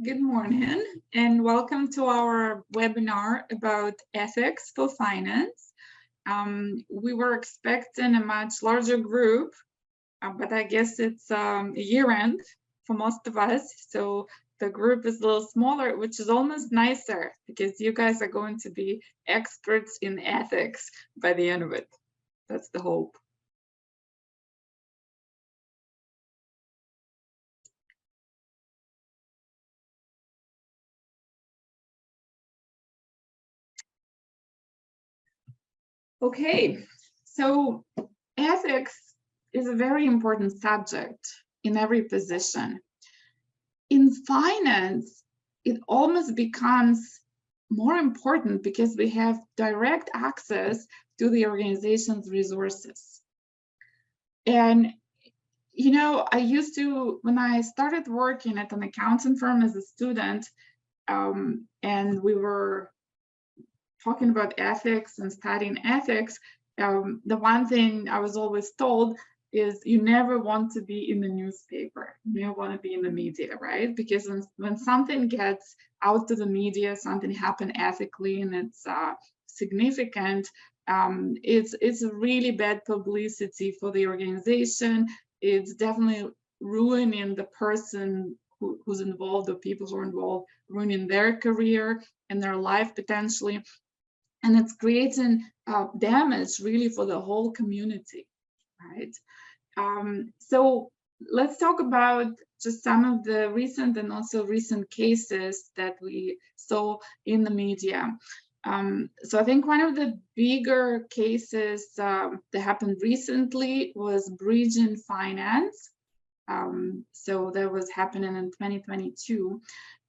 Good morning, and welcome to our webinar about ethics for finance. We were expecting a much larger group, but I guess it's a year-end for most of us, so the group is a little smaller, which is almost nicer because you guys are going to be experts in ethics by the end of it. That's the hope. Okay, so ethics is a very important subject in every position. In finance, it almost becomes more important because we have direct access to the organization's resources. And, you know, I used to, when I started working at an accounting firm as a student, and we were talking about ethics and studying ethics, the one thing I was always told is you never want to be in the newspaper. You never want to be in the media, right? Because when something gets out to the media, something happened ethically and it's significant, it's a really bad publicity for the organization. It's definitely ruining the person who's involved, or people who are involved, ruining their career and their life potentially. And it's creating damage really for the whole community, right? So let's talk about just some of the recent and also recent cases that we saw in the media. So I think one of the bigger cases that happened recently was Bridging Finance. So that was happening in 2022.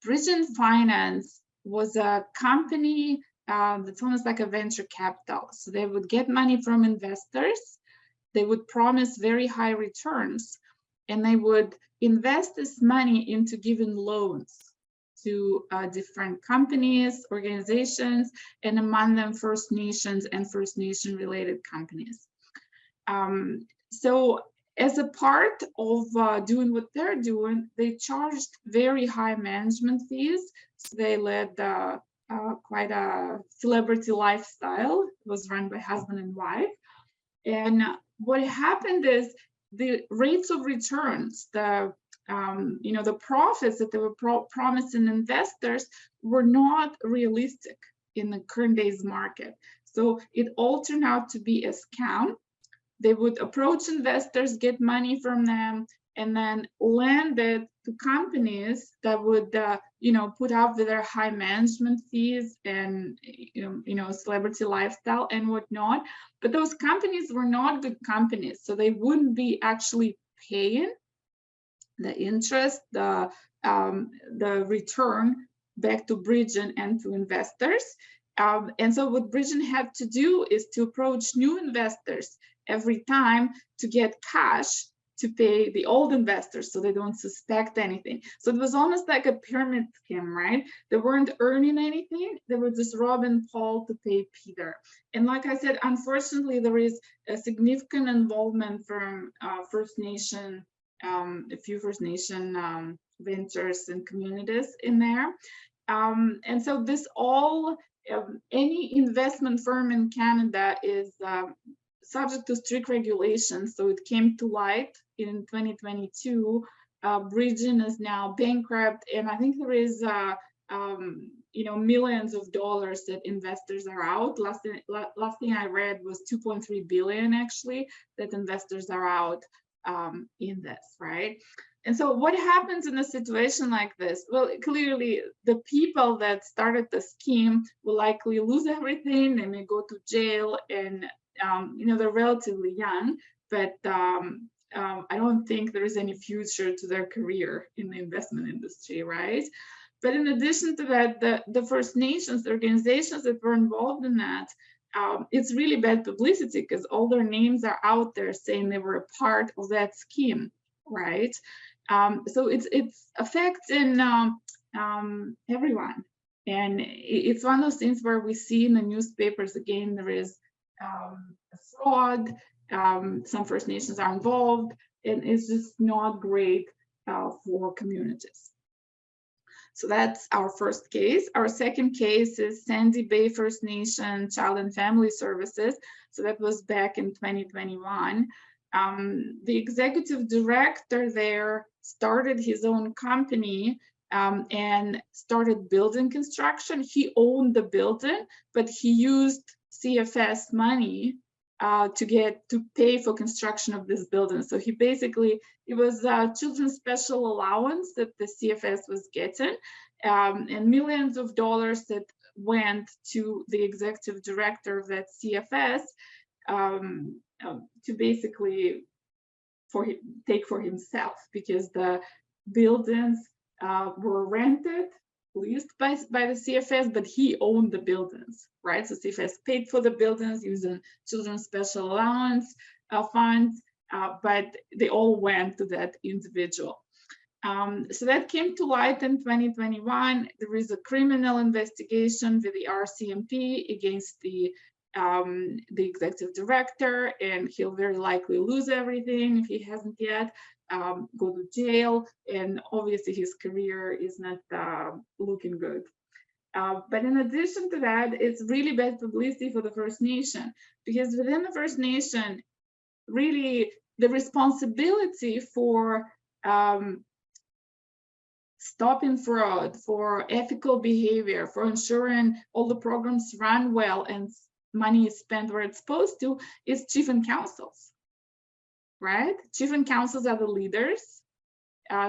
Bridging Finance was a company that's almost like a venture capital. So they would get money from investors, they would promise very high returns, and they would invest this money into giving loans to different companies, organizations, and among them First Nations and First Nation related companies. So as a part of doing what they're doing, they charged very high management fees. So they led quite a celebrity lifestyle. It was run by husband and wife. And what happened is the rates of returns, the profits that they were promising investors were not realistic in the current day's market. So it all turned out to be a scam. They would approach investors, get money from them, and then lend it to companies that would, put up with their high management fees and, celebrity lifestyle and whatnot. But those companies were not good companies, so they wouldn't be actually paying the interest, the return back to Bridging and to investors. And so what Bridging had to do is to approach new investors every time to get cash to pay the old investors so they don't suspect anything. So it was almost like a pyramid scheme, right? They weren't earning anything. They were just robbing Paul to pay Peter. And like I said, unfortunately, there is a significant involvement from First Nation, a few First Nation ventures and communities in there. And so this all, any investment firm in Canada is subject to strict regulations. So it came to light in 2022. Bridging is now bankrupt, and I think there is millions of dollars that investors are out. Last thing I read was 2.3 billion actually that investors are out in this, right? And so what happens in a situation like this? Well, clearly the people that started the scheme will likely lose everything. They may go to jail, and they're relatively young, but I don't think there is any future to their career in the investment industry, right? But in addition to that, the First Nations, the organizations that were involved in that, it's really bad publicity because all their names are out there saying they were a part of that scheme, right? So it's affecting everyone. And it's one of those things where we see in the newspapers, again, there is fraud, some First Nations are involved, and it's just not great for communities. So that's our first case. Our second case is Sandy Bay First Nation Child and Family Services. So that was back in 2021. The executive director there started his own company and started building construction. He owned the building, but he used CFS money to pay for construction of this building. So he basically, it was a children's special allowance that the CFS was getting, and millions of dollars that went to the executive director of that CFS to basically take for himself, because the buildings were rented, leased by the CFS, but he owned the buildings, right? So CFS paid for the buildings using children's special allowance funds, but they all went to that individual. So that came to light in 2021. There is a criminal investigation with the RCMP against the executive director, and he'll very likely lose everything if he hasn't yet, go to jail, and obviously his career is not looking good. But in addition to that, it's really bad publicity for the First Nation, because within the First Nation, really the responsibility for stopping fraud, for ethical behavior, for ensuring all the programs run well and money is spent where it's supposed to, is chief and councils, right? Chief and councils are the leaders.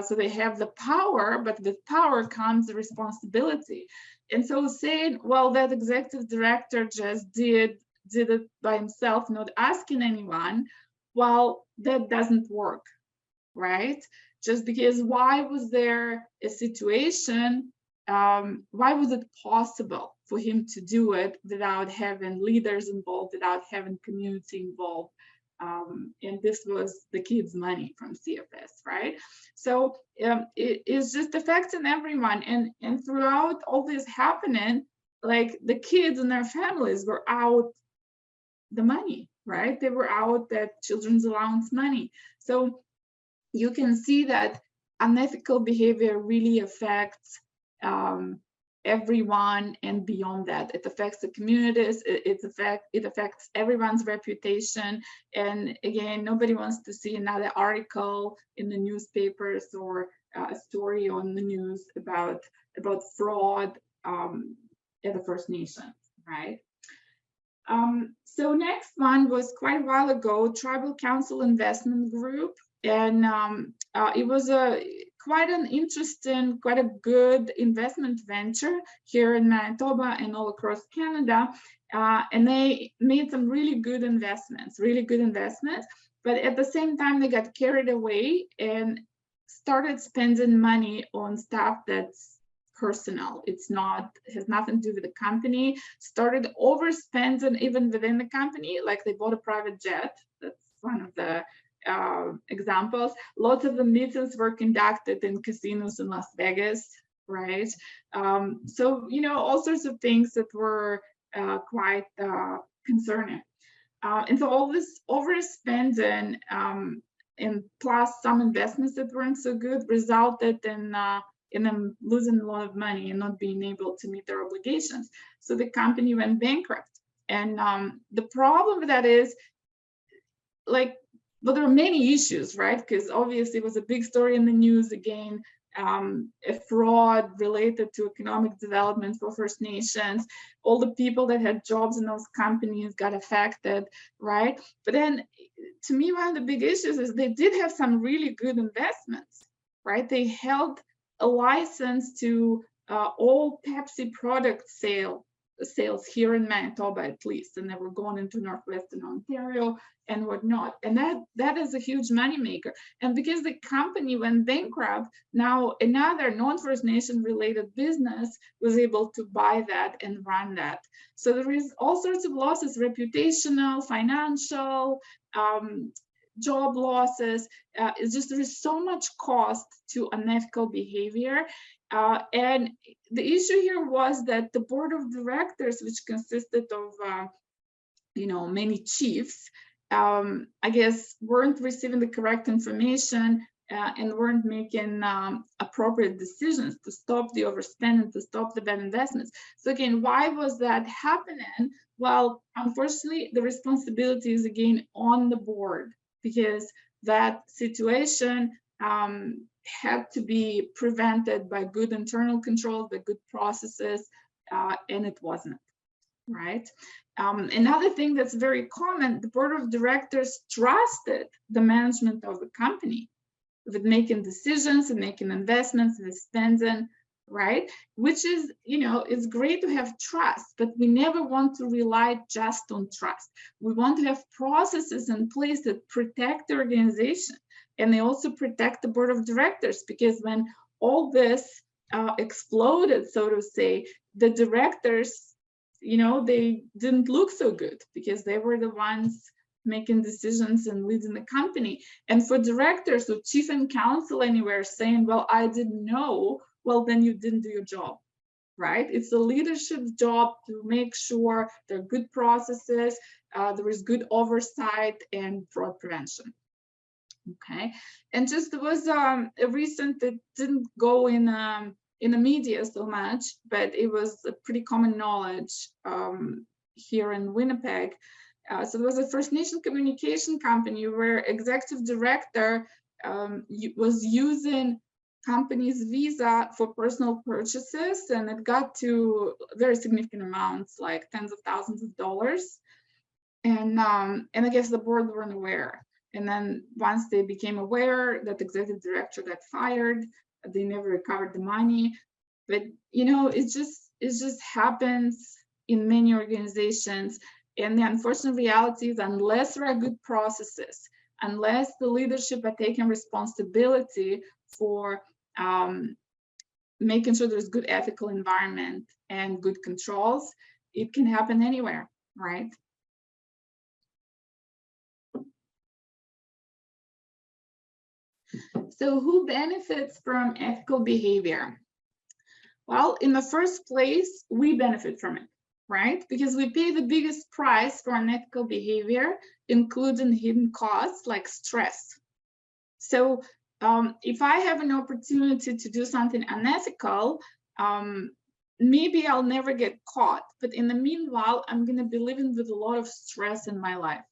So they have the power, but with power comes the responsibility. And so saying, well, that executive director just did it by himself, not asking anyone, well, that doesn't work, right? Just because why was there a situation, why was it possible for him to do it without having leaders involved, without having community involved? And this was the kids' money from CFS, right? So it's just affecting everyone. And throughout all this happening, like the kids and their families were out the money, right? They were out that children's allowance money. So you can see that unethical behavior really affects everyone, and beyond that, it affects the communities, it affects everyone's reputation. And again, nobody wants to see another article in the newspapers or a story on the news about fraud at the First Nations, right? So next one was quite a while ago, Tribal Council Investment Group. And it was quite an interesting, quite a good investment venture here in Manitoba and all across Canada. And they made some really good investments, but at the same time, they got carried away and started spending money on stuff that's personal. It's not, has nothing to do with the company, started overspending even within the company, like they bought a private jet. That's one of the examples. Lots of the meetings were conducted in casinos in Las Vegas, right? So, you know, all sorts of things that were quite concerning. And so all this overspending and plus some investments that weren't so good resulted in them losing a lot of money and not being able to meet their obligations. So the company went bankrupt. And the problem with that is, like, well, there are many issues, right? Because obviously it was a big story in the news again, a fraud related to economic development for First Nations. All the people that had jobs in those companies got affected, right? But then, to me, one of the big issues is they did have some really good investments, right? They held a license to all Pepsi product sales here in Manitoba, at least, and they were going into Northwestern Ontario and whatnot. And that is a huge moneymaker. And because the company went bankrupt, now another non-First Nation related business was able to buy that and run that. So there is all sorts of losses, reputational, financial, job losses. It's just, there is so much cost to unethical behavior. And the issue here was that the board of directors, which consisted of you know, many chiefs, I guess weren't receiving the correct information and weren't making appropriate decisions to stop the overspending, to stop the bad investments. So again, why was that happening? Well, unfortunately, the responsibility is again on the board, because that situation had to be prevented by good internal controls, by good processes, and it wasn't, right? Another thing that's very common, the board of directors trusted the management of the company with making decisions and making investments and spending, right? Which is, it's great to have trust, but we never want to rely just on trust. We want to have processes in place that protect the organization, and they also protect the board of directors, because when all this exploded, so to say, the directors, they didn't look so good, because they were the ones making decisions and leading the company. And for directors or chief and counsel anywhere saying, well, I didn't know, well, then you didn't do your job, right? It's a leadership's job to make sure there are good processes, there is good oversight and fraud prevention. Okay, and just there was a recent that didn't go in the media so much, but it was a pretty common knowledge here in Winnipeg. So there was a First Nation communication company where executive director was using company's Visa for personal purchases, and it got to very significant amounts, like tens of thousands of dollars. And I guess the board weren't aware. And then once they became aware, that executive director got fired. They never recovered the money. But it just happens in many organizations. And the unfortunate reality is, unless there are good processes, unless the leadership are taking responsibility for making sure there's good ethical environment and good controls, it can happen anywhere, right? So who benefits from ethical behavior? Well, in the first place, we benefit from it, right? Because we pay the biggest price for unethical behavior, including hidden costs like stress. So if I have an opportunity to do something unethical, maybe I'll never get caught. But in the meanwhile, I'm going to be living with a lot of stress in my life,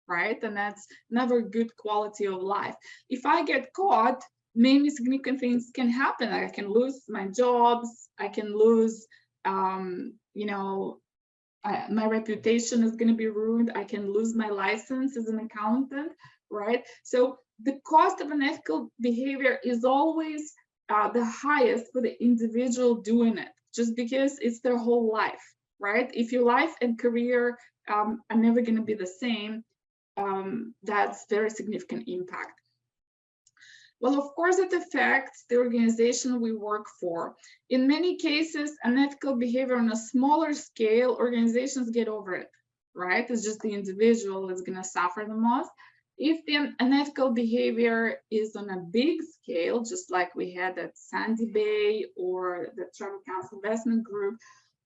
right? And that's never good quality of life. If I get caught, many significant things can happen. I can lose my jobs. I can lose, my reputation is going to be ruined. I can lose my license as an accountant, right? So the cost of unethical behavior is always the highest for the individual doing it, just because it's their whole life, right? If your life and career are never going to be the same, that's very significant impact. Well, of course, it affects the organization we work for. In many cases, unethical behavior on a smaller scale, organizations get over it, right? It's just the individual that's going to suffer the most. If the unethical behavior is on a big scale, just like we had at Sandy Bay or the Tribal Council Investment Group,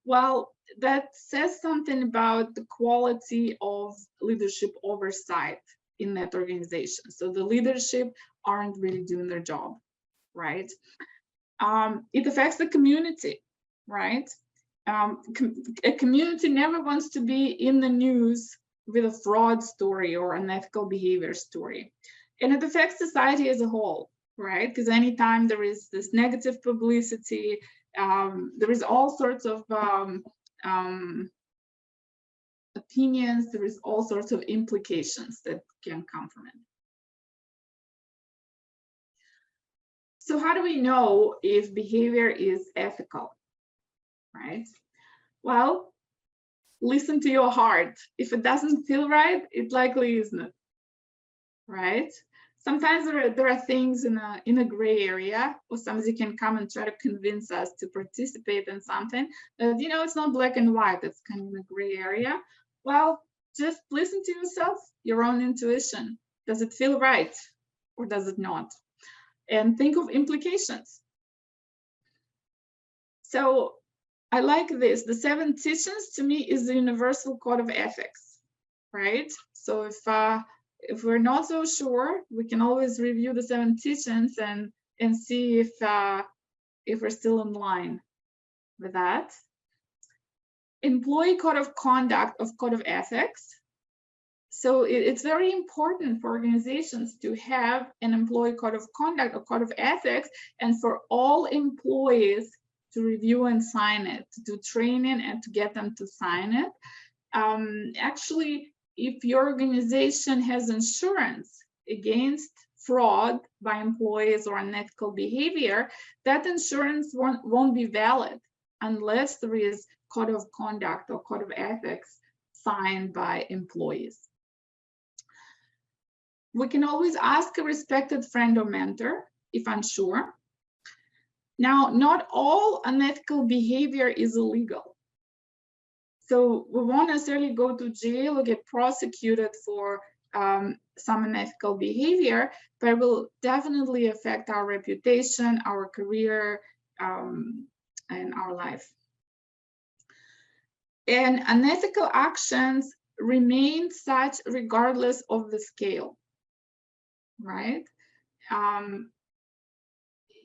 well, that says something about the quality of leadership oversight in that organization. So the leadership aren't really doing their job, right? It affects the community, right? A community never wants to be in the news with a fraud story or unethical behavior story. And it affects society as a whole, right? Because anytime there is this negative publicity, there is all sorts of opinions, there is all sorts of implications that can come from it. So how do we know if behavior is ethical, right? Well, listen to your heart. If it doesn't feel right, it likely isn't, right? Sometimes there are things in a gray area, or somebody can come and try to convince us to participate in something that, it's not black and white, it's kind of in a gray area. Well, just listen to yourself, your own intuition. Does it feel right or does it not? And think of implications. So I like this. The 7 teachings to me is the universal code of ethics, right? So if we're not so sure, we can always review the 7 teachings and see if we're still in line with that. Employee code of conduct of code of ethics. So it's very important for organizations to have an employee code of conduct or code of ethics, and for all employees to review and sign it, to do training and to get them to sign it. Actually, if your organization has insurance against fraud by employees or unethical behavior, that insurance won't be valid unless there is code of conduct or code of ethics signed by employees. We can always ask a respected friend or mentor if unsure. Now, not all unethical behavior is illegal. So we won't necessarily go to jail or get prosecuted for some unethical behavior, but it will definitely affect our reputation, our career, and our life. And unethical actions remain such regardless of the scale, right?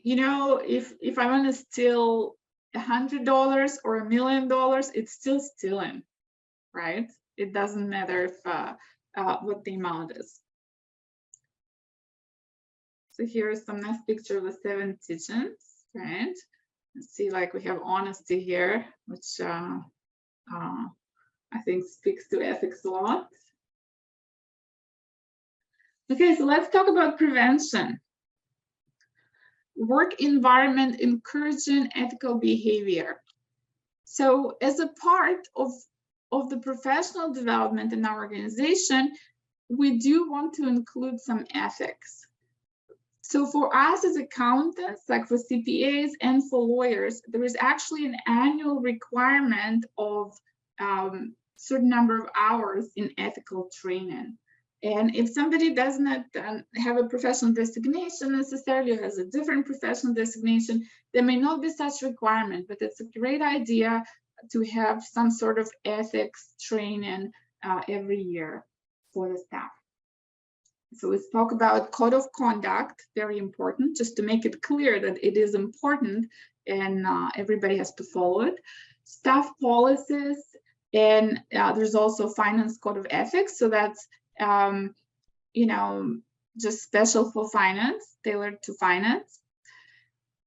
You know, if I want to steal $100 or $1 million, it's still stealing, right? It doesn't matter if what the amount is. So here's some nice picture of the 7 teachings, right? Let's see, like we have honesty here, which I think speaks to ethics a lot. Okay, so let's talk about prevention. Work environment encouraging ethical behavior. So as a part of the professional development in our organization, we do want to include some ethics. So for us as accountants, like for CPAs and for lawyers, there is actually an annual requirement of certain number of hours in ethical training. And if somebody does not have a professional designation necessarily, or has a different professional designation, there may not be such requirement, but it's a great idea to have some sort of ethics training every year for the staff. So let's talk about code of conduct, very important, just to make it clear that it is important and everybody has to follow it. Staff policies, and there's also finance code of ethics. So that's, you know, just special for finance, tailored to finance.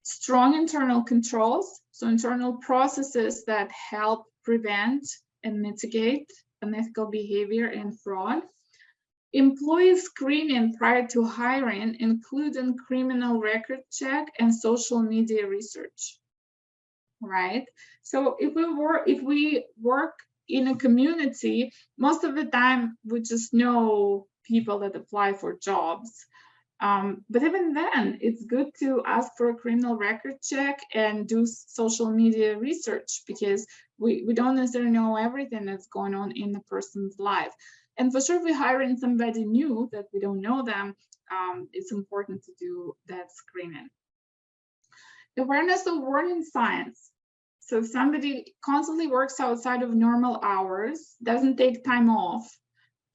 Strong internal controls, so internal processes that help prevent and mitigate unethical behavior and fraud. Employee screening prior to hiring, including criminal record check and social media research, right? So if we work in a community, most of the time we just know people that apply for jobs. But even then, it's good to ask for a criminal record check and do social media research, because we don't necessarily know everything that's going on in the person's life. And for sure, if we're hiring somebody new that we don't know them, it's important to do that screening. Awareness of warning signs. So if somebody constantly works outside of normal hours, doesn't take time off,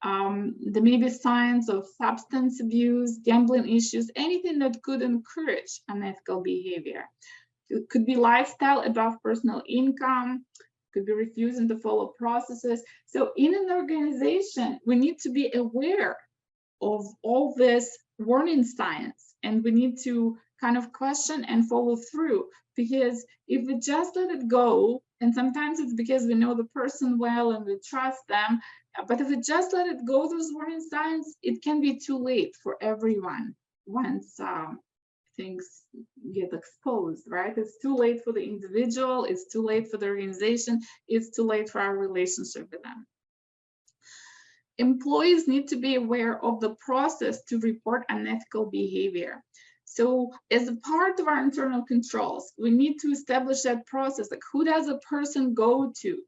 there may be signs of substance abuse, gambling issues, anything that could encourage unethical behavior. It could be lifestyle above personal income, could be refusing to follow processes. So in an organization, we need to be aware of all this warning signs, and we need to kind of question and follow through, because if we just let it go, and sometimes it's because we know the person well and we trust them, but if we just let it go, those warning signs, it can be too late for everyone once things get exposed, right? It's too late for the individual, it's too late for the organization, it's too late for our relationship with them. Employees need to be aware of the process to report unethical behavior. So as a part of our internal controls, we need to establish that process, like who does a person go to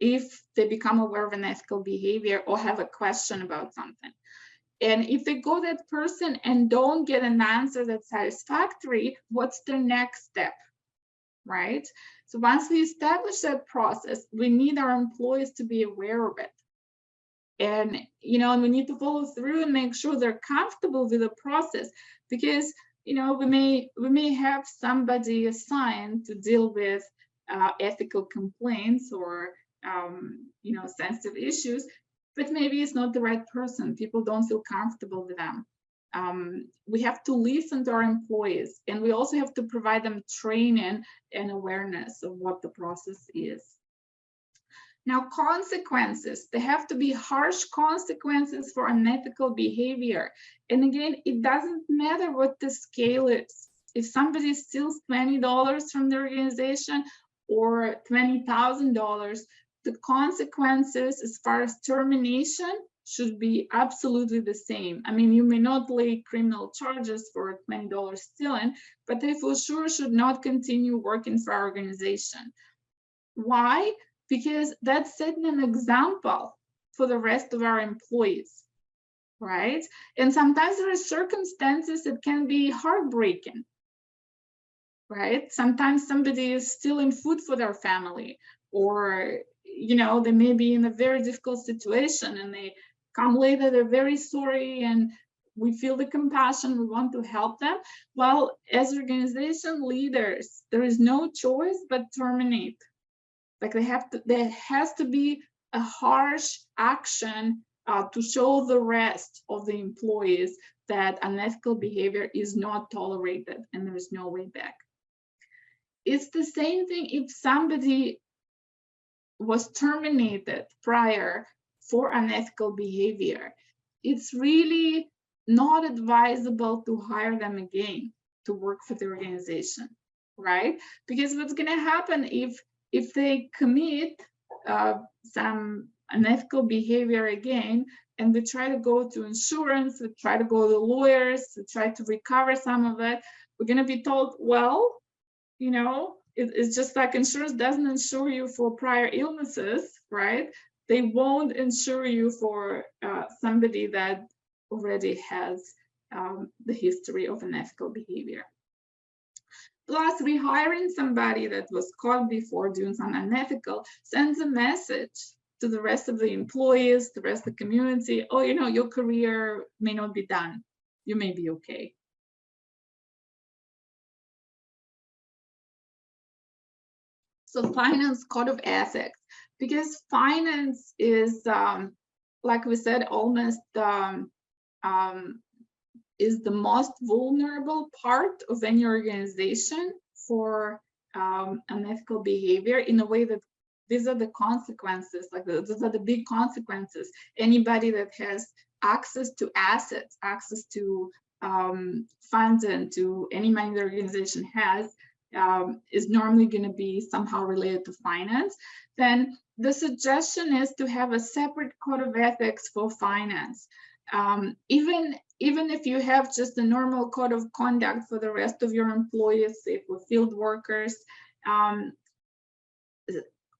if they become aware of unethical behavior or have a question about something. And if they go that person and don't get an answer that's satisfactory, what's the next step, right? So once we establish that process, we need our employees to be aware of it. And and we need to follow through and make sure they're comfortable with the process, because we may have somebody assigned to deal with ethical complaints or sensitive issues, but maybe it's not the right person. People don't feel comfortable with them. We have to listen to our employees, and we also have to provide them training and awareness of what the process is. Now, consequences, they have to be harsh consequences for unethical behavior. And again, it doesn't matter what the scale is. If somebody steals $20 from the organization or $20,000, the consequences as far as termination should be absolutely the same. I mean, you may not lay criminal charges for $20 stealing, but they for sure should not continue working for our organization. Why? Because that's setting an example for the rest of our employees, right? And sometimes there are circumstances that can be heartbreaking, right? Sometimes somebody is stealing food for their family, or they may be in a very difficult situation and they come later, they're very sorry, and we feel the compassion, we want to help them. Well, as organization leaders, there is no choice but terminate. Like there has to be a harsh action to show the rest of the employees that unethical behavior is not tolerated and there is no way back. It's the same thing if somebody was terminated prior for unethical behavior. It's really not advisable to hire them again to work for the organization, right? Because what's going to happen if they commit some unethical behavior again, and we try to go to insurance, we try to go to lawyers, we try to recover some of it, we're going to be told, well, it's just like insurance doesn't insure you for prior illnesses, right? They won't insure you for somebody that already has the history of unethical behavior. Plus, rehiring somebody that was caught before doing something unethical sends a message to the rest of the employees, the rest of the community, oh, your career may not be done. You may be okay. So finance code of ethics, because finance is, like we said, almost is the most vulnerable part of any organization for unethical behavior, in a way that these are the consequences, like those are the big consequences. Anybody that has access to assets, access to funds, and to any money the organization has, is normally going to be somehow related to finance. Then the suggestion is to have a separate code of ethics for finance. Even if you have just a normal code of conduct for the rest of your employees, say for field workers,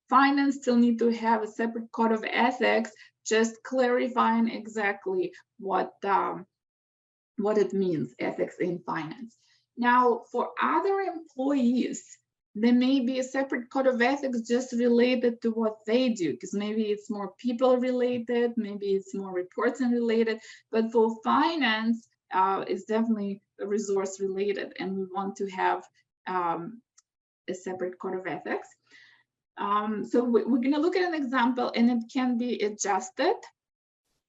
finance still need to have a separate code of ethics, just clarifying exactly what it means, ethics in finance. Now, for other employees, there may be a separate code of ethics just related to what they do, because maybe it's more people related, maybe it's more reporting related, but for finance, it's definitely resource related, and we want to have a separate code of ethics. So we're going to look at an example, and it can be adjusted,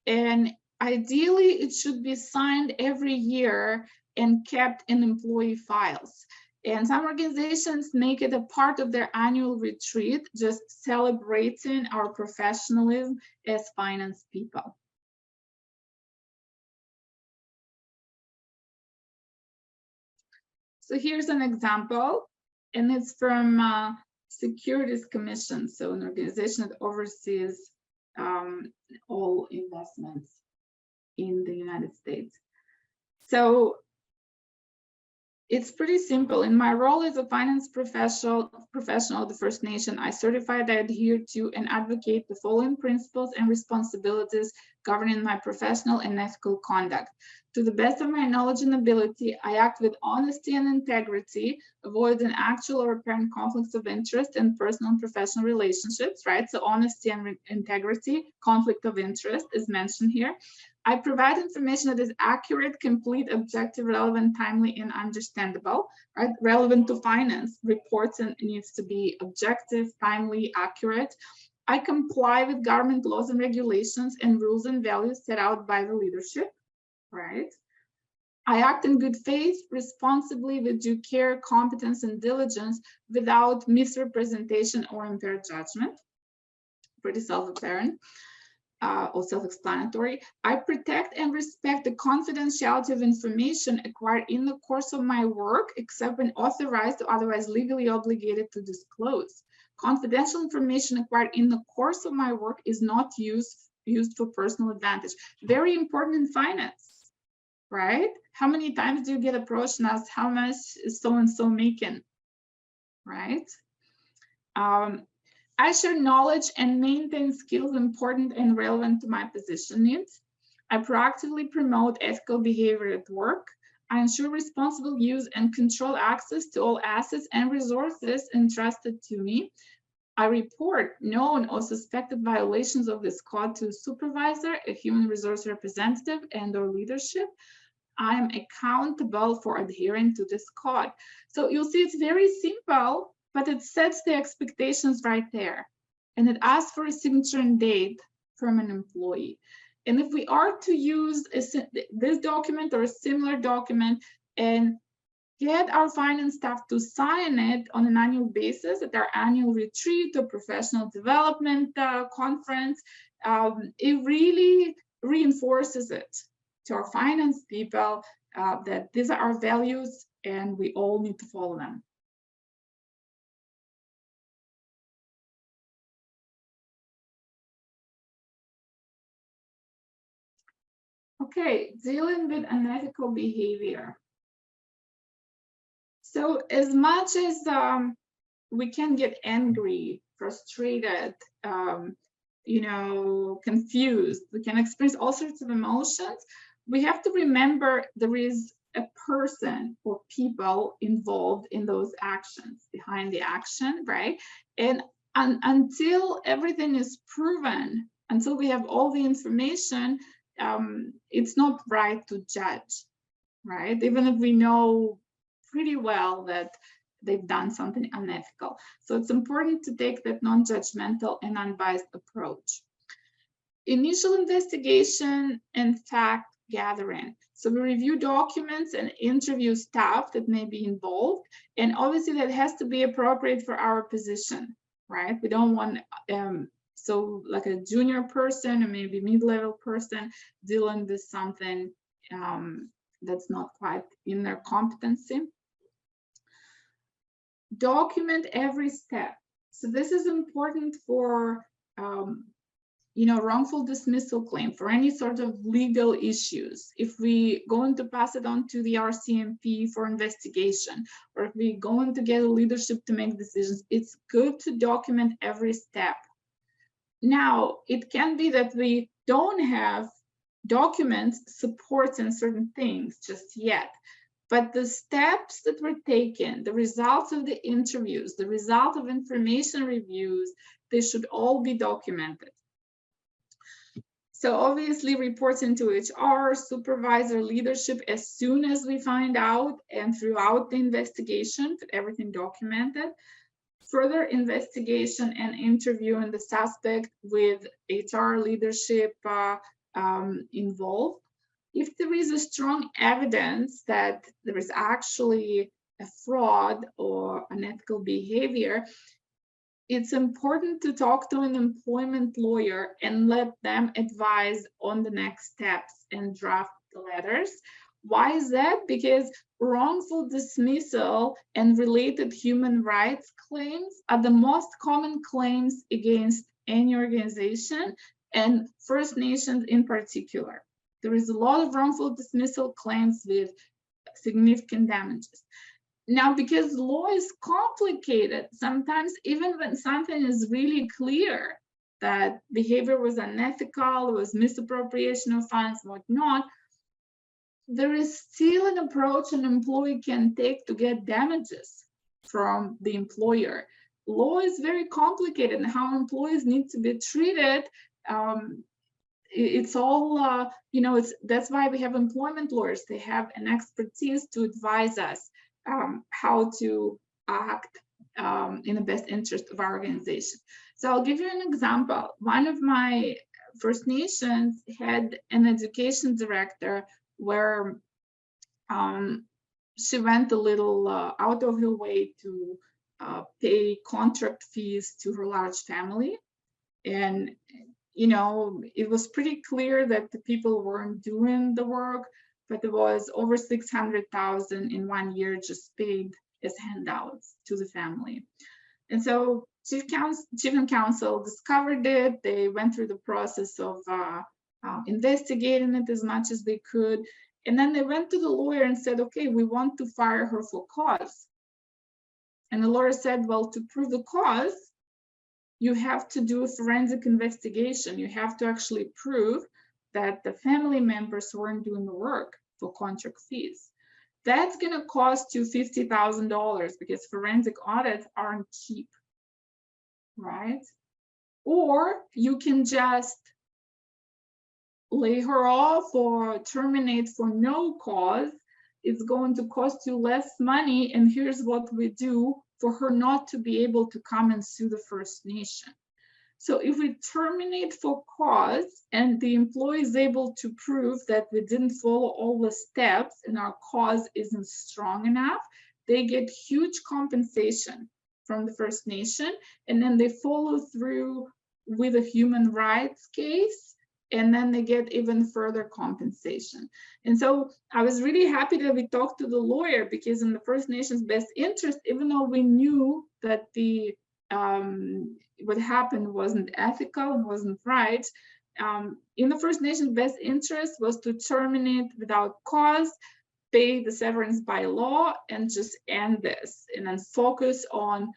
and ideally it should be signed every year and kept in employee files. And some organizations make it a part of their annual retreat, just celebrating our professionalism as finance people. So here's an example, and it's from Securities Commission, so an organization that oversees all investments in the United States. So It's pretty simple. In my role as a finance professional of the First Nation, I certify that I adhere to and advocate the following principles and responsibilities governing my professional and ethical conduct. To the best of my knowledge and ability, I act with honesty and integrity, avoiding actual or apparent conflicts of interest in personal and professional relationships, right? So honesty and integrity, conflict of interest is mentioned here. I provide information that is accurate, complete, objective, relevant, timely, and understandable, right? Relevant to finance. Reports needs to be objective, timely, accurate. I comply with government laws and regulations and rules and values set out by the leadership, right? I act in good faith, responsibly, with due care, competence, and diligence, without misrepresentation or impaired judgment. Pretty self-apparent. Or self-explanatory. I protect and respect the confidentiality of information acquired in the course of my work, except when authorized or otherwise legally obligated to disclose. Confidential information acquired in the course of my work is not used for personal advantage. Very important in finance, right? How many times do you get approached and asked how much is so-and-so making, right? I share knowledge and maintain skills important and relevant to my position needs. I proactively promote ethical behavior at work. I ensure responsible use and control access to all assets and resources entrusted to me. I report known or suspected violations of this code to a supervisor, a human resource representative, and/or leadership. I am accountable for adhering to this code. So you'll see it's very simple, but it sets the expectations right there. And it asks for a signature and date from an employee. And if we are to use this document or a similar document and get our finance staff to sign it on an annual basis at our annual retreat or professional development conference, it really reinforces it to our finance people that these are our values and we all need to follow them. Okay, dealing with unethical behavior. So as much as we can get angry, frustrated, confused, we can experience all sorts of emotions, we have to remember there is a person or people involved in those actions, behind the action, right? And until everything is proven, until we have all the information, it's not right to judge, right? Even if we know pretty well that they've done something unethical. So it's important to take that non-judgmental and unbiased approach. Initial investigation and fact gathering. So we review documents and interview staff that may be involved, and obviously that has to be appropriate for our position, right? We don't want so like a junior person or maybe mid-level person dealing with something that's not quite in their competency. Document every step. So this is important for wrongful dismissal claim, for any sort of legal issues. If we going to pass it on to the RCMP for investigation, or if we going to get a leadership to make decisions, it's good to document every step. Now, it can be that we don't have documents supporting certain things just yet, but the steps that were taken, the results of the interviews, the result of information reviews, they should all be documented. So obviously reports into HR, supervisor, leadership as soon as we find out, and throughout the investigation, everything documented. Further investigation and interviewing the suspect with HR leadership involved. If there is a strong evidence that there is actually a fraud or unethical behavior, it's important to talk to an employment lawyer and let them advise on the next steps and draft the letters. Why is that? Because wrongful dismissal and related human rights claims are the most common claims against any organization, and First Nations in particular. There is a lot of wrongful dismissal claims with significant damages. Now, because law is complicated, sometimes even when something is really clear that behavior was unethical, was misappropriation of funds, whatnot, there is still an approach an employee can take to get damages from the employer. Law is very complicated, and how employees need to be treated, it's all, that's why we have employment lawyers. They have an expertise to advise us how to act in the best interest of our organization. So I'll give you an example. One of my First Nations had an education director where she went a little out of her way to pay contract fees to her large family. And, it was pretty clear that the people weren't doing the work, but there was over $600,000 in 1 year just paid as handouts to the family. And so Chief and Counsel discovered it. They went through the process of investigating it as much as they could. And then they went to the lawyer and said, okay, we want to fire her for cause. And the lawyer said, well, to prove the cause, you have to do a forensic investigation. You have to actually prove that the family members weren't doing the work for contract fees. That's going to cost you $50,000 because forensic audits aren't cheap, right? Or you can just lay her off or terminate for no cause. It's going to cost you less money, and here's what we do for her not to be able to come and sue the First Nation. So if we terminate for cause and the employee is able to prove that we didn't follow all the steps and our cause isn't strong enough, they get huge compensation from the First Nation, and then they follow through with a human rights case, and then they get even further compensation. And so I was really happy that we talked to the lawyer, because in the First Nations best interest, even though we knew that the what happened wasn't ethical and wasn't right, in the First Nations best interest was to terminate without cause, pay the severance by law, and just end this, and then focus on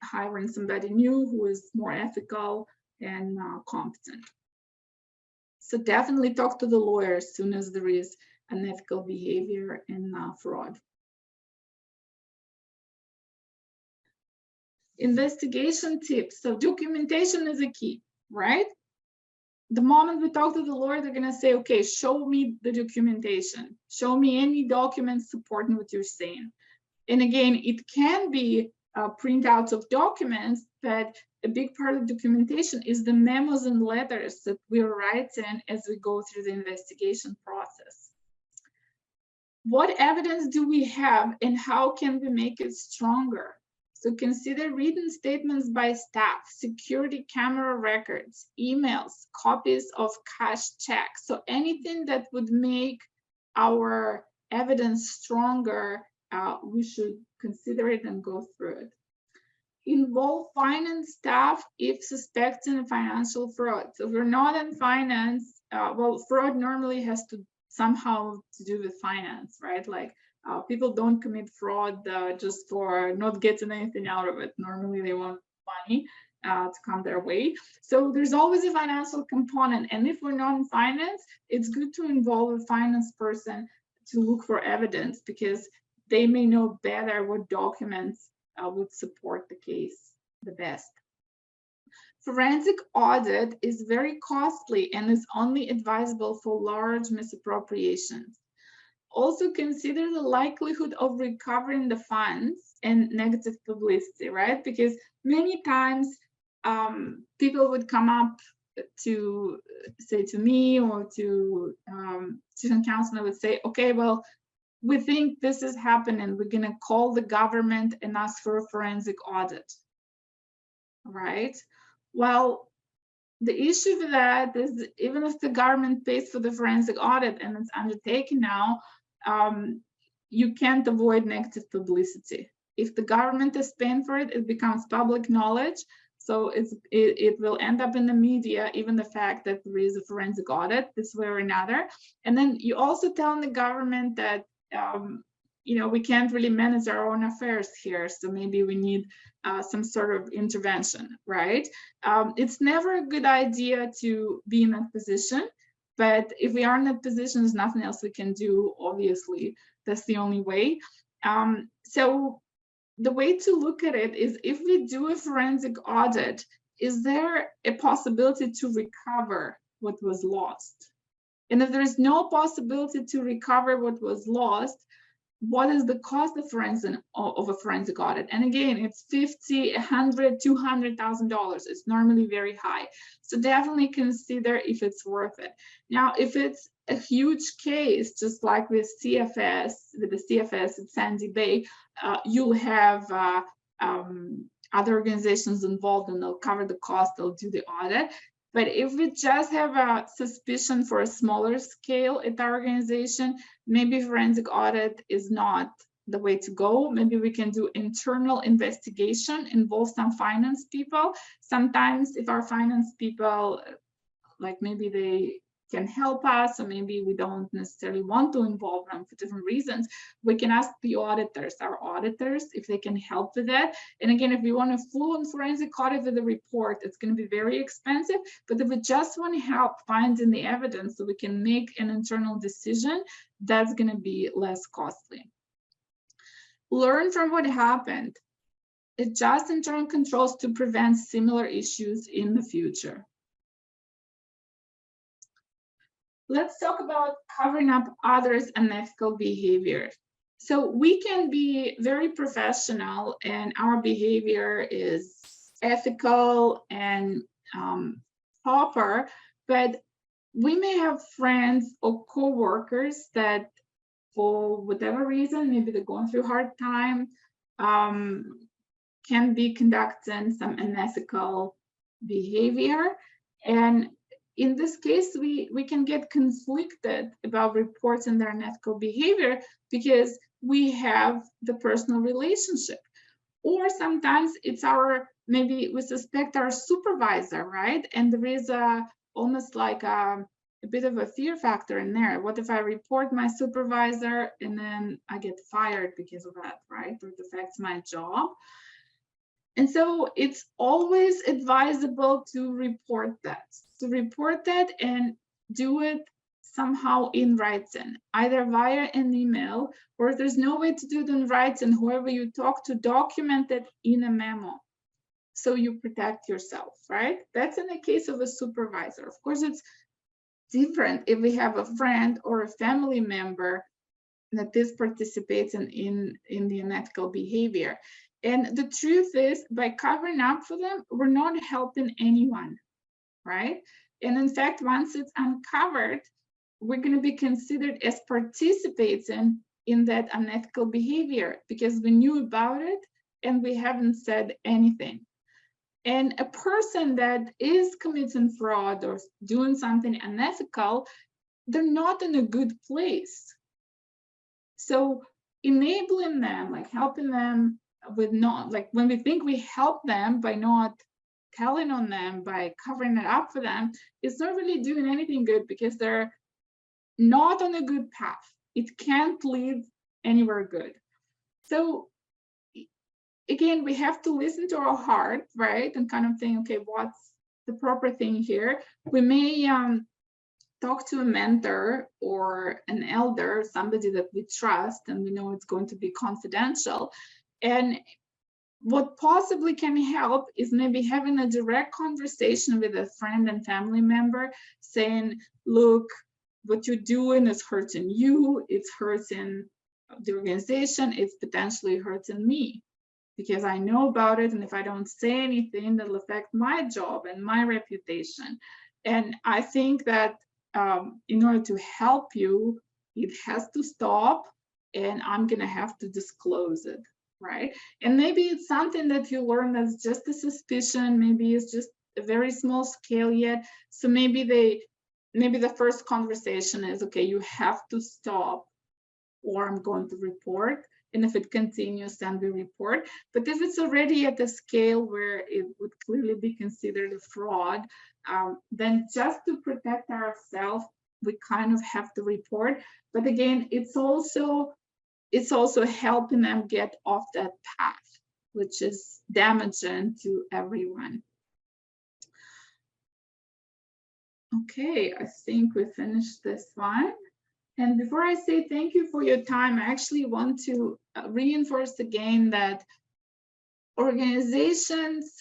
hiring somebody new who is more ethical and competent. So definitely talk to the lawyer as soon as there is unethical behavior and fraud. Investigation tips. So documentation is a key, right? The moment we talk to the lawyer, they're going to say, okay, show me the documentation. Show me any documents supporting what you're saying. And again, it can be printouts of documents, but a big part of documentation is the memos and letters that we're writing as we go through the investigation process. What evidence do we have, and how can we make it stronger? So consider written statements by staff, security camera records, emails, copies of cash checks. So anything that would make our evidence stronger, we should consider it and go through it. Involve finance staff if suspecting financial fraud. So if we're not in finance, well, fraud normally has to somehow to do with finance, right? Like people don't commit fraud just for not getting anything out of it. Normally they want money to come their way. So there's always a financial component. And if we're not in finance, it's good to involve a finance person to look for evidence, because they may know better what documents would support the case the best. Forensic audit is very costly and is only advisable for large misappropriations. Also consider the likelihood of recovering the funds and negative publicity, right? Because many times people would come up to say to me or to student counsel, would say, okay, well, we think this is happening. We're going to call the government and ask for a forensic audit, right? Well, the issue with that is, even if the government pays for the forensic audit and it's undertaken now, you can't avoid negative publicity. If the government is paying for it, it becomes public knowledge. So it will end up in the media, even the fact that there is a forensic audit this way or another. And then you also tell the government that we can't really manage our own affairs here, so maybe we need some sort of intervention, right? It's never a good idea to be in that position, but if we are in that position, there's nothing else we can do, obviously. That's the only way. So the way to look at it is, if we do a forensic audit, is there a possibility to recover what was lost? And if there is no possibility to recover what was lost, what is the cost of a forensic audit? And again, it's $50, $100, $200,000. It's normally very high. So definitely consider if it's worth it. Now, if it's a huge case, just like with CFS, with the CFS at Sandy Bay, you'll have other organizations involved, and they'll cover the cost, they'll do the audit. But if we just have a suspicion for a smaller scale at our organization, maybe forensic audit is not the way to go. Maybe we can do internal investigation, involve some finance people. Sometimes if our finance people, like maybe they can help us, or maybe we don't necessarily want to involve them for different reasons, we can ask the auditors, our auditors, if they can help with that. And again, if we want a full forensic audit with a report, it's going to be very expensive. But if we just want to help finding the evidence so we can make an internal decision, that's going to be less costly. Learn from what happened. Adjust internal controls to prevent similar issues in the future. Let's talk about covering up others' unethical behavior. So we can be very professional and our behavior is ethical and proper, but we may have friends or co-workers that, for whatever reason, maybe they're going through a hard time, can be conducting some unethical behavior. And in this case, we can get conflicted about reporting their unethical behavior because we have the personal relationship. Or sometimes it's maybe we suspect our supervisor, right? And there is almost like a bit of a fear factor in there. What if I report my supervisor and then I get fired because of that, right? Or it affects my job. And so it's always advisable to report that. And do it somehow in writing, either via an email, or if there's no way to do it in writing, whoever you talk to, document it in a memo so you protect yourself, right? That's in the case of a supervisor. Of course, it's different if we have a friend or a family member that this participates in the unethical behavior. And the truth is, by covering up for them, we're not helping anyone, right? And in fact, once it's uncovered, we're going to be considered as participating in that unethical behavior because we knew about it and we haven't said anything. And a person that is committing fraud or doing something unethical, they're not in a good place. So enabling them, like helping them with not, like when we think we help them by not telling on them, by covering it up for them, it's not really doing anything good because they're not on a good path. It can't lead anywhere good. So again, we have to listen to our heart, right? And kind of think, okay, what's the proper thing here? We may talk to a mentor or an elder, somebody that we trust and we know it's going to be confidential. And what possibly can help is maybe having a direct conversation with a friend and family member saying, look, what you're doing is hurting you, it's hurting the organization, it's potentially hurting me because I know about it. And if I don't say anything, that'll affect my job and my reputation. And I think that in order to help you, it has to stop and I'm gonna have to disclose it, right? And maybe it's something that you learn that's just a suspicion, maybe it's just a very small scale yet. So maybe the first conversation is, okay, you have to stop or I'm going to report. And if it continues, then we report. But if it's already at a scale where it would clearly be considered a fraud, then just to protect ourselves, we kind of have to report. But again, it's also it's also helping them get off that path, which is damaging to everyone. Okay, I think we finished this one. And before I say thank you for your time, I actually want to reinforce again that organizations,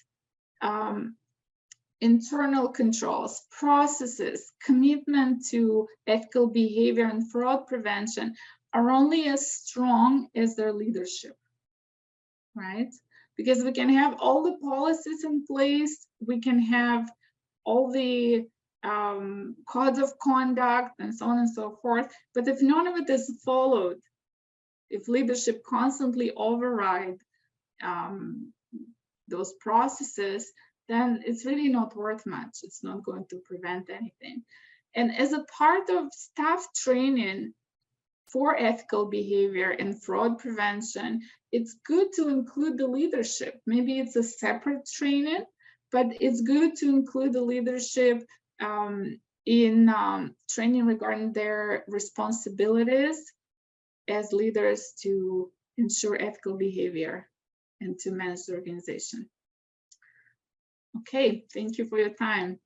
internal controls, processes, commitment to ethical behavior and fraud prevention are only as strong as their leadership, right? Because we can have all the policies in place, we can have all the codes of conduct and so on and so forth, but if none of it is followed, if leadership constantly override those processes, then it's really not worth much. It's not going to prevent anything. And as a part of staff training for ethical behavior and fraud prevention, it's good to include the leadership. Maybe it's a separate training, but it's good to include the leadership in training regarding their responsibilities as leaders to ensure ethical behavior and to manage the organization. Okay, thank you for your time.